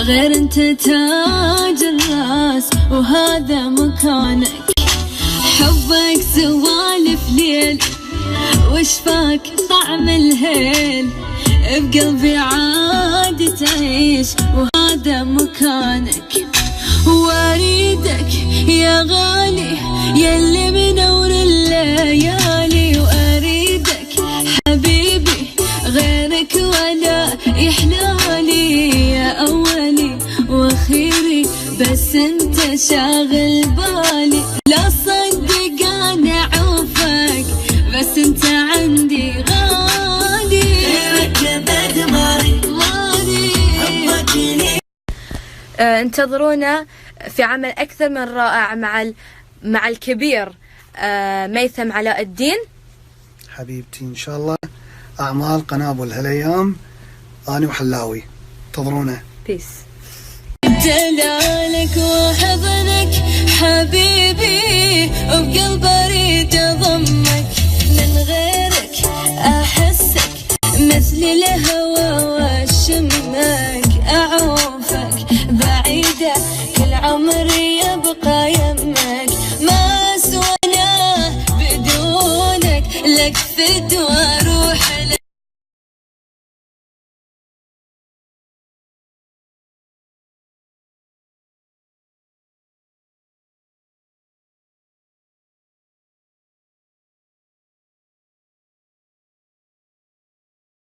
غير انت تاج الراس وهذا مكانك. حبك سوالف ليل وشفاك طعم الهيل، بقلبي عاد تعيش وهذا مكانك. واريدك يا غالي يلي منور الليالي، واريدك حبيبي غيرك ولا يحلالي. يا اولي واخيري بس انت شاغل بالي، لا صدق انا اعوفك بس انت عندي غالي. انتظرونا في عمل أكثر من رائع مع الكبير ميثم علاء الدين. حبيبتي إن شاء الله أعمال قنابل هالأيام أنا وحلاوي، انتظرونا. بيس. دلالك وحضنك حبيبي وبقلب أريد أضمك، من غيرك أحسك مثل الهوى واشمك. أعوفك بعيدة كل عمري يبقى يمك، ما سوانا بدونك لك فدوى